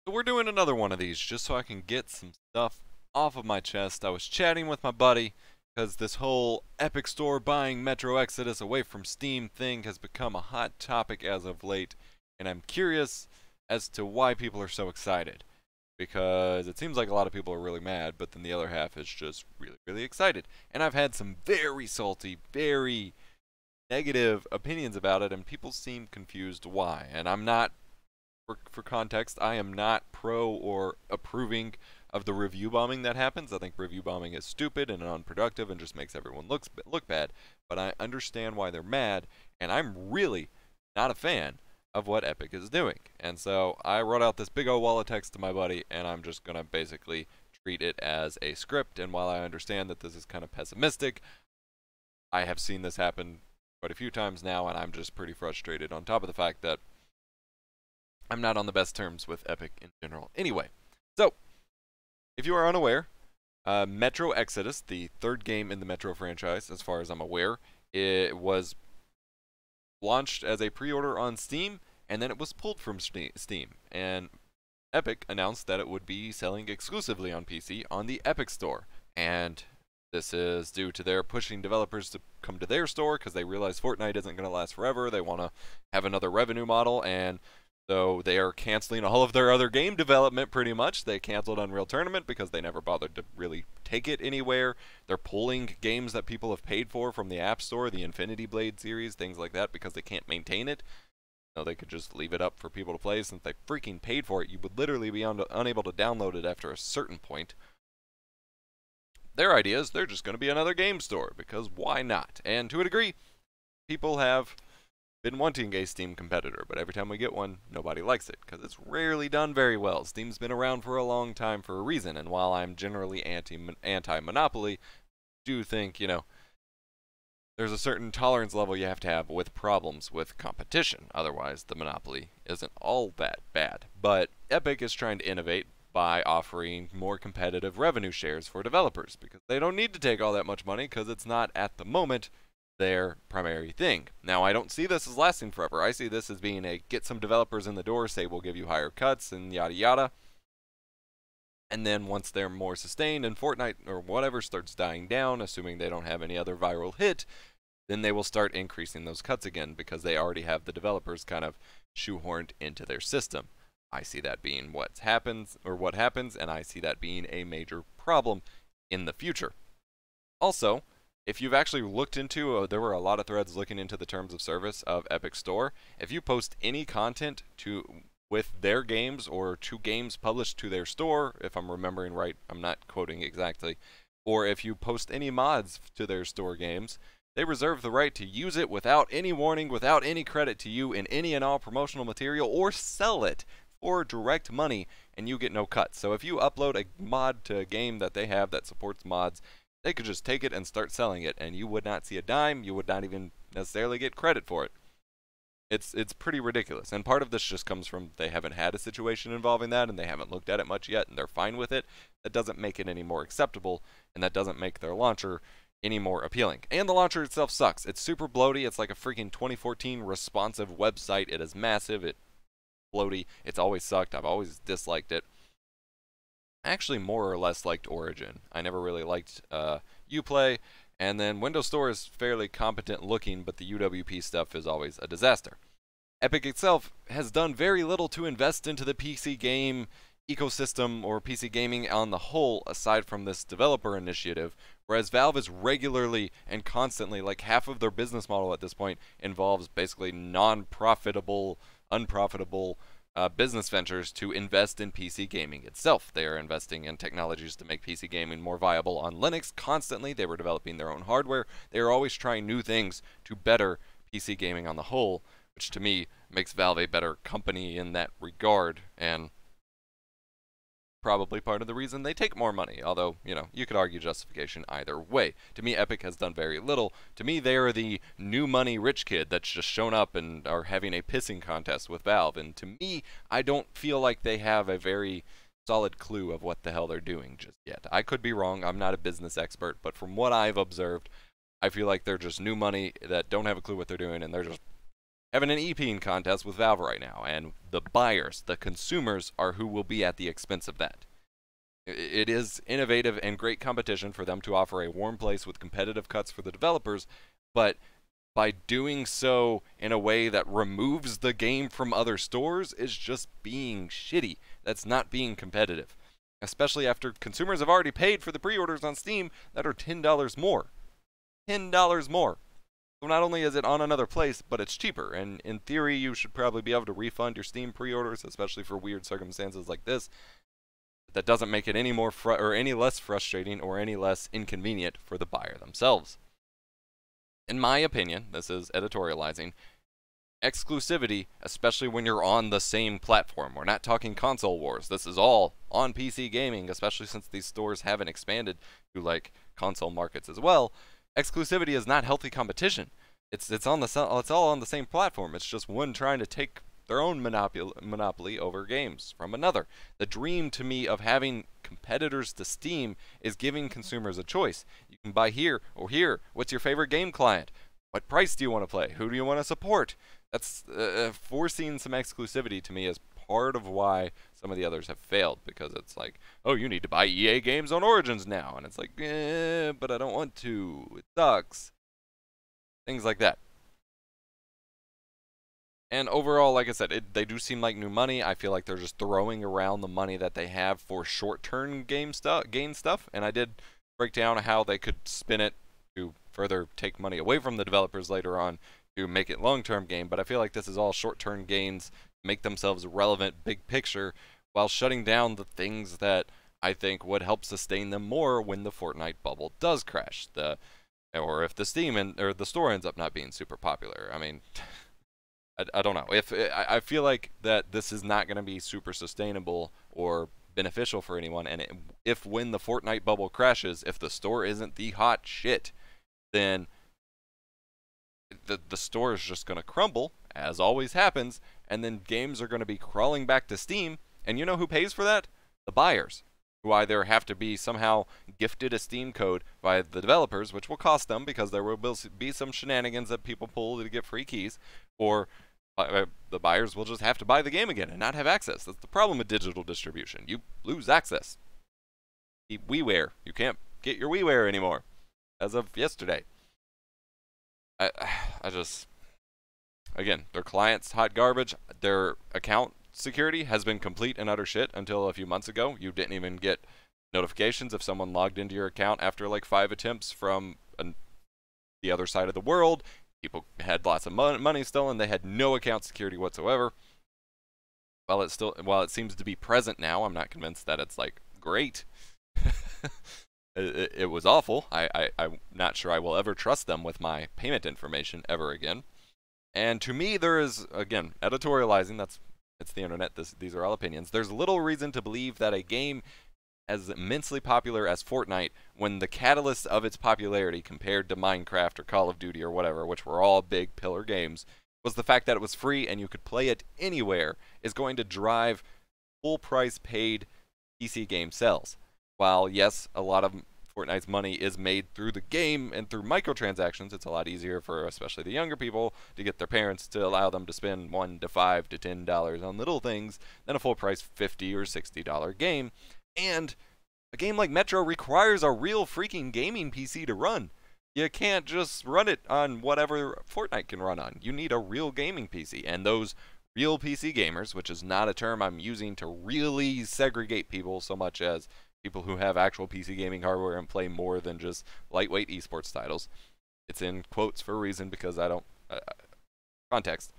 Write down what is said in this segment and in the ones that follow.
So we're doing another one of these just so I can get some stuff off of my chest. I was chatting with my buddy because this whole Epic Store buying Metro Exodus away from Steam thing has become a hot topic as of late, and I'm curious as to why people are so excited. Because it seems like a lot of people are really mad, but then the other half is just really, really excited. And I've had some very salty, very negative opinions about it, and people seem confused why. And I'm not, for context, I am not pro or approving of the review bombing that happens. I think review bombing is stupid and unproductive and just makes everyone look bad. But I understand why they're mad, and I'm really not a fan of what Epic is doing. And so I wrote out this big old wall of text to my buddy, and I'm just going to basically treat it as a script. And while I understand that this is kind of pessimistic, I have seen this happen quite a few times now, and I'm just pretty frustrated on top of the fact that I'm not on the best terms with Epic in general. Anyway, so if you are unaware, Metro Exodus, the third game in the Metro franchise, as far as I'm aware, it was launched as a pre-order on Steam, and then it was pulled from Steam. And Epic announced that it would be selling exclusively on PC on the Epic Store. And this is due to their pushing developers to come to their store because they realize Fortnite isn't going to last forever. They want to have another revenue model, and so they are canceling all of their other game development pretty much. They canceled Unreal Tournament because they never bothered to really take it anywhere. They're pulling games that people have paid for from the App Store, the Infinity Blade series, things like that, because they can't maintain it. So they could just leave it up for people to play since they freaking paid for it. You would literally be unable to download it after a certain point. Their idea is they're just going to be another game store, because why not? And to a degree, people have been wanting a Steam competitor, but every time we get one, nobody likes it, because it's rarely done very well. Steam's been around for a long time for a reason, and while I'm generally anti-monopoly, I do think, there's a certain tolerance level you have to have with problems with competition. Otherwise, the monopoly isn't all that bad. But Epic is trying to innovate by offering more competitive revenue shares for developers, because they don't need to take all that much money, because it's not, at the moment, their primary thing. Now, I don't see this as lasting forever. I see this as being a get some developers in the door, say we'll give you higher cuts and yada yada. And then once they're more sustained and Fortnite or whatever starts dying down, assuming they don't have any other viral hit, then they will start increasing those cuts again because they already have the developers kind of shoehorned into their system. I see that being what happens, and I see that being a major problem in the future. Also, if you've actually looked into, there were a lot of threads looking into the terms of service of Epic Store. If you post any content with their games or to games published to their store, if I'm remembering right, I'm not quoting exactly, or if you post any mods to their store games, they reserve the right to use it without any warning, without any credit to you in any and all promotional material, or sell it for direct money, and you get no cut. So if you upload a mod to a game that they have that supports mods, they could just take it and start selling it, and you would not see a dime. You would not even necessarily get credit for it. It's pretty ridiculous, and part of this just comes from they haven't had a situation involving that, and they haven't looked at it much yet, and they're fine with it. That doesn't make it any more acceptable, and that doesn't make their launcher any more appealing. And the launcher itself sucks. It's super bloaty. It's like a freaking 2014 responsive website. It is massive. It's bloaty. It's always sucked. I've always disliked it. I actually more or less liked Origin. I never really liked Uplay, and then Windows Store is fairly competent looking, but the UWP stuff is always a disaster. Epic itself has done very little to invest into the PC game ecosystem or PC gaming on the whole, aside from this developer initiative, whereas Valve is regularly and constantly, like half of their business model at this point involves basically unprofitable business ventures to invest in PC gaming itself. They are investing in technologies to make PC gaming more viable on Linux constantly. They were developing their own hardware. They are always trying new things to better PC gaming on the whole, which to me makes Valve a better company in that regard, and probably part of the reason they take more money, although, you could argue justification either way. To me, Epic has done very little. To me, they are the new money rich kid that's just shown up and are having a pissing contest with Valve, and to me, I don't feel like they have a very solid clue of what the hell they're doing just yet. I could be wrong, I'm not a business expert, but from what I've observed, I feel like they're just new money that don't have a clue what they're doing, and they're just having an EP contest with Valve right now, and the buyers, the consumers, are who will be at the expense of that. It is innovative and great competition for them to offer a warm place with competitive cuts for the developers, but by doing so in a way that removes the game from other stores is just being shitty. That's not being competitive. Especially after consumers have already paid for the pre-orders on Steam that are $10 more. $10 more. So not only is it on another place, but it's cheaper. And in theory, you should probably be able to refund your Steam pre-orders, especially for weird circumstances like this. That doesn't make it any more or any less frustrating or any less inconvenient for the buyer themselves. In my opinion, this is editorializing, exclusivity, especially when you're on the same platform. We're not talking console wars. This is all on PC gaming, especially since these stores haven't expanded to like console markets as well. Exclusivity is not healthy competition. It's all on the same platform. It's just one trying to take their own monopoly over games from another. The dream to me of having competitors to Steam is giving consumers a choice. You can buy here or here. What's your favorite game client? What price do you want to play? Who do you want to support? That's forcing some exclusivity to me is part of why some of the others have failed, because it's like, oh, you need to buy EA games on Origins now, and it's like, but I don't want to. It sucks. Things like that. And overall, like I said, they do seem like new money. I feel like they're just throwing around the money that they have for short-term gain stuff. And I did break down how they could spin it to further take money away from the developers later on to make it long-term gain. But I feel like this is all short-term gains, make themselves relevant, big picture, while shutting down the things that I think would help sustain them more when the Fortnite bubble does crash. Or if the Steam or the store ends up not being super popular. I mean... I don't know. I feel like that this is not going to be super sustainable or beneficial for anyone. And if when the Fortnite bubble crashes, if the store isn't the hot shit, then the store is just going to crumble, as always happens, and then games are going to be crawling back to Steam. And you know who pays for that? The buyers, who either have to be somehow gifted a Steam code by the developers, which will cost them because there will be some shenanigans that people pull to get free keys, or the buyers will just have to buy the game again and not have access. That's the problem with digital distribution. You lose access. WiiWare. You can't get your WiiWare anymore as of yesterday. I just... Again, their client's hot garbage. Their account security has been complete and utter shit until a few months ago. You didn't even get notifications if someone logged into your account after like 5 attempts from the other side of the world. People had lots of money stolen. They had no account security whatsoever. While it seems to be present now, I'm not convinced that it's like great. It was awful. I'm not sure I will ever trust them with my payment information ever again. And to me, there is, again, editorializing. It's the internet. These are all opinions. There's little reason to believe that a game as immensely popular as Fortnite, when the catalyst of its popularity compared to Minecraft or Call of Duty or whatever, which were all big pillar games, was the fact that it was free and you could play it anywhere, is going to drive full price paid PC game sales. While yes, a lot of Fortnite's money is made through the game and through microtransactions, it's a lot easier for especially the younger people to get their parents to allow them to spend $1 to $5 to $10 on little things than a full price $50 or $60 game. And a game like Metro requires a real freaking gaming PC to run. You can't just run it on whatever Fortnite can run on. You need a real gaming PC. And those real PC gamers, which is not a term I'm using to really segregate people so much as people who have actual PC gaming hardware and play more than just lightweight esports titles. It's in quotes for a reason because I don't... context.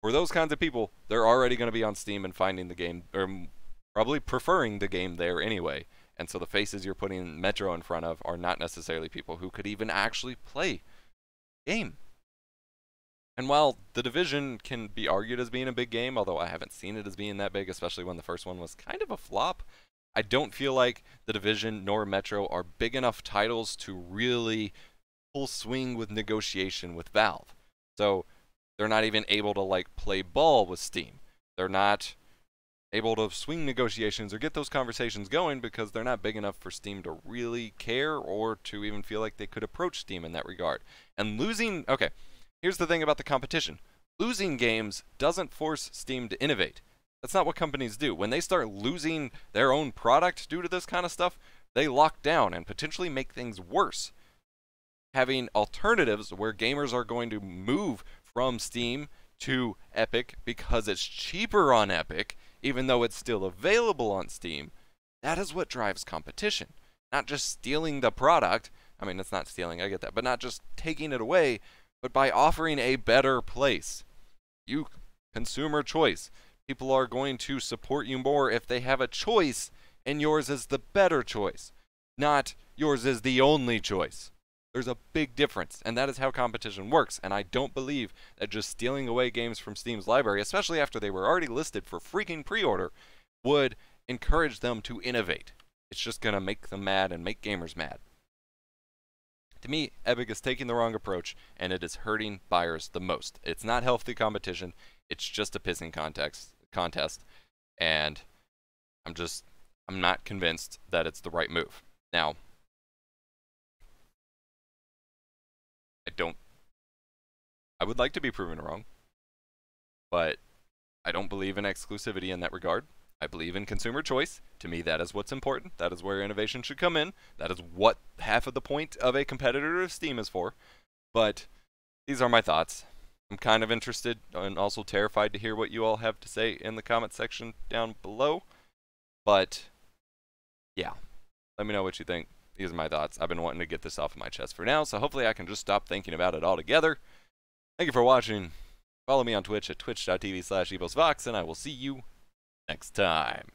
For those kinds of people, they're already going to be on Steam and finding the game... or probably preferring the game there anyway. And so the faces you're putting Metro in front of are not necessarily people who could even actually play game. And while The Division can be argued as being a big game, although I haven't seen it as being that big, especially when the first one was kind of a flop, I don't feel like The Division nor Metro are big enough titles to really full swing with negotiation with Valve. So they're not even able to like play ball with Steam. They're not able to swing negotiations or get those conversations going because they're not big enough for Steam to really care or to even feel like they could approach Steam in that regard. And losing... Okay, here's the thing about the competition. Losing games doesn't force Steam to innovate. That's not what companies do. When they start losing their own product due to this kind of stuff, they lock down and potentially make things worse. Having alternatives where gamers are going to move from Steam to Epic because it's cheaper on Epic, even though it's still available on Steam, that is what drives competition. Not just stealing the product. I mean, it's not stealing, I get that, but not just taking it away, but by offering a better place. You, consumer choice. People are going to support you more if they have a choice, and yours is the better choice, not yours is the only choice. There's a big difference, and that is how competition works, and I don't believe that just stealing away games from Steam's library, especially after they were already listed for freaking pre-order, would encourage them to innovate. It's just going to make them mad and make gamers mad. To me, Epic is taking the wrong approach, and it is hurting buyers the most. It's not healthy competition, it's just a pissing contest, and I'm not convinced that it's the right move. Now, I would like to be proven wrong, but I don't believe in exclusivity in that regard. I believe in consumer choice. To me, that is what's important. That is where innovation should come in. That is what half of the point of a competitor of Steam is for. But these are my thoughts. I'm kind of interested and also terrified to hear what you all have to say in the comment section down below. But yeah, let me know what you think. These are my thoughts. I've been wanting to get this off of my chest for now, so hopefully I can just stop thinking about it altogether. Thank you for watching. Follow me on Twitch at twitch.tv/evosvox, and I will see you next time.